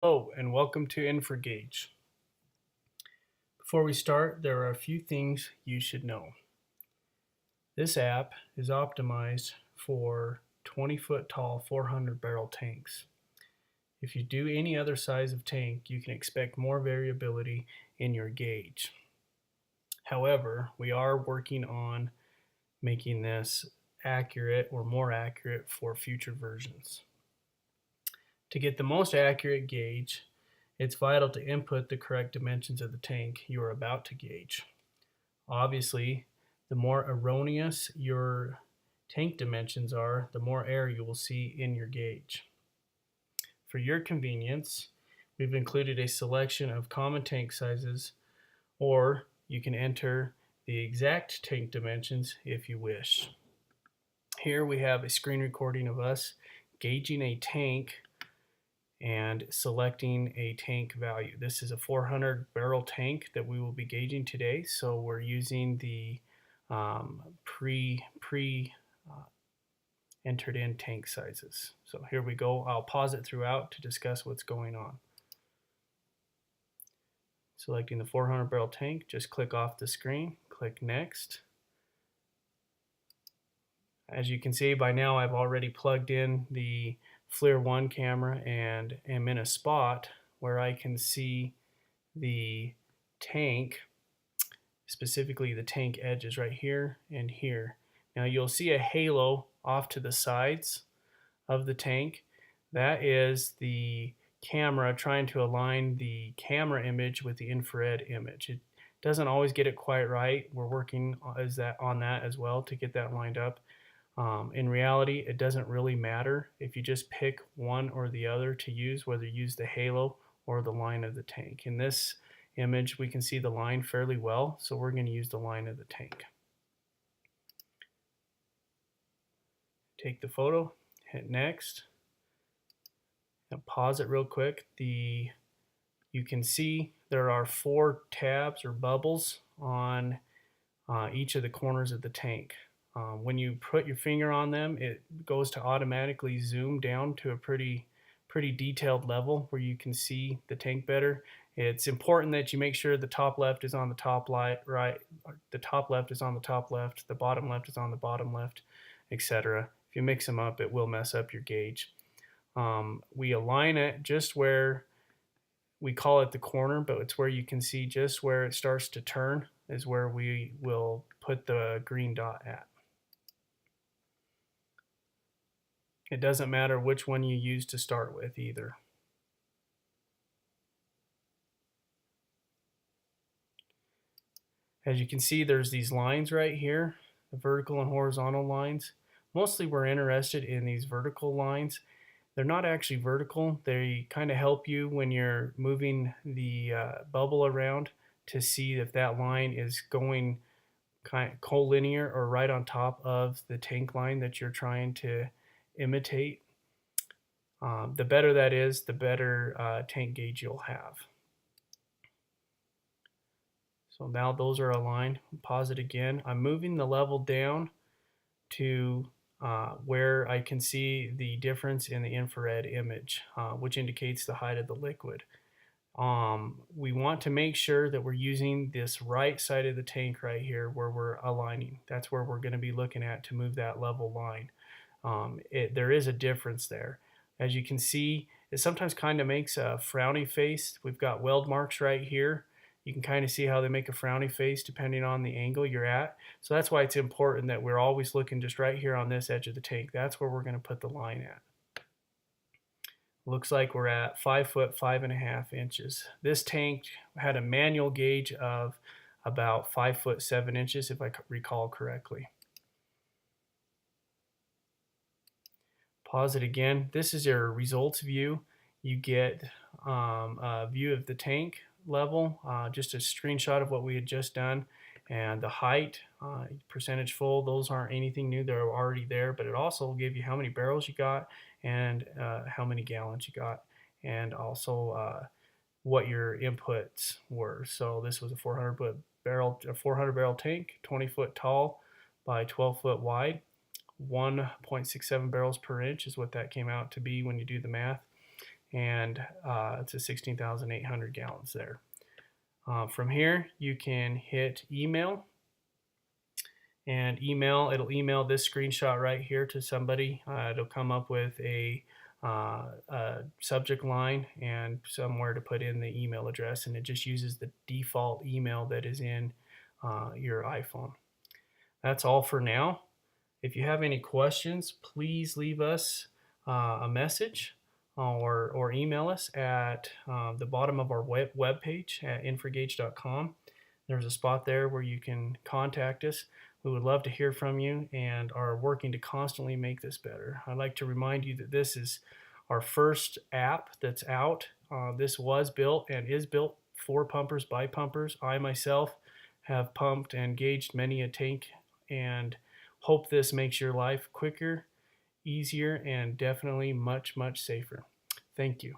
Hello and welcome to InfraGauge. Before we start, there are a few things you should know. This app is optimized for 20-foot tall 400 barrel tanks. If you do any other size of tank, you can expect more variability in your gauge. However, we are working on making this accurate or more accurate for future versions. To get the most accurate gauge, it's vital to input the correct dimensions of the tank you are about to gauge. Obviously, the more erroneous your tank dimensions are, the more error you will see in your gauge. For your convenience, we've included a selection of common tank sizes, or you can enter the exact tank dimensions if you wish. Here we have a screen recording of us gauging a tank and selecting a tank value. This is a 400 barrel tank that we will be gauging today, so we're using the pre entered in tank sizes. So here we go. I'll pause it throughout to discuss what's going on. Selecting the 400 barrel tank, just click off the screen, click next. As you can see by now, I've already plugged in the FLIR 1 camera and am in a spot where I can see the tank, specifically the tank edges right here and here. Now you'll see a halo off to the sides of the tank. That is the camera trying to align the camera image with the infrared image. It doesn't always get it quite right. We're working on that as well to get that lined up. In reality, it doesn't really matter if you just pick one or the other to use, whether you use the halo or the line of the tank. In this image, we can see the line fairly well, so we're going to use the line of the tank. Take the photo, hit next, and pause it real quick. You can see there are 4 tabs or bubbles on each of the corners of the tank. When you put your finger on them, it goes to automatically zoom down to a pretty detailed level where you can see the tank better. It's important that you make sure the top left is on the top right, the top left is on the top left, the bottom left is on the bottom left, etc. If you mix them up, it will mess up your gauge. We align it just where we call it the corner, but it's where you can see just where it starts to turn is where we will put the green dot at. It doesn't matter which one you use to start with either. As you can see, there's these lines right here, the vertical and horizontal lines. Mostly we're interested in these vertical lines. They're not actually vertical. They kind of help you when you're moving the bubble around to see if that line is going kind of collinear or right on top of the tank line that you're trying to imitate. The better that is, the better tank gauge you'll have. So now those are aligned. Pause it again. I'm moving the level down to where I can see the difference in the infrared image, which indicates the height of the liquid. We want to make sure that we're using this right side of the tank right here where we're aligning. That's where we're going to be looking at to move that level line. There is a difference there. As you can see, it sometimes kind of makes a frowny face. We've got weld marks right here. You can kind of see how they make a frowny face depending on the angle you're at. So that's why it's important that we're always looking just right here on this edge of the tank. That's where we're going to put the line at. Looks like we're at 5 foot 5.5 inches. This tank had a manual gauge of about 5 foot 7 inches, if I recall correctly. Pause it again. This is your results view. You get a view of the tank level, just a screenshot of what we had just done, and the height, percentage full. Those aren't anything new, they're already there, but it also will give you how many barrels you got and how many gallons you got, and also what your inputs were. So this was a 400 barrel tank, 20 foot tall by 12 foot wide. 1.67 barrels per inch is what that came out to be when you do the math. and it's a 16,800 gallons there. From here, you can hit email, and it'll email this screenshot right here to somebody. It'll come up with a subject line and somewhere to put in the email address, and it just uses the default email that is in your iPhone. That's all for now. If you have any questions, please leave us a message or email us at the bottom of our web page at infragauge.com. There's a spot there where you can contact us. We would love to hear from you and are working to constantly make this better. I'd like to remind you that this is our first app that's out. This was built and is built for pumpers by pumpers. I myself have pumped and gauged many a tank, and hope this makes your life quicker, easier, and definitely much, much safer. Thank you.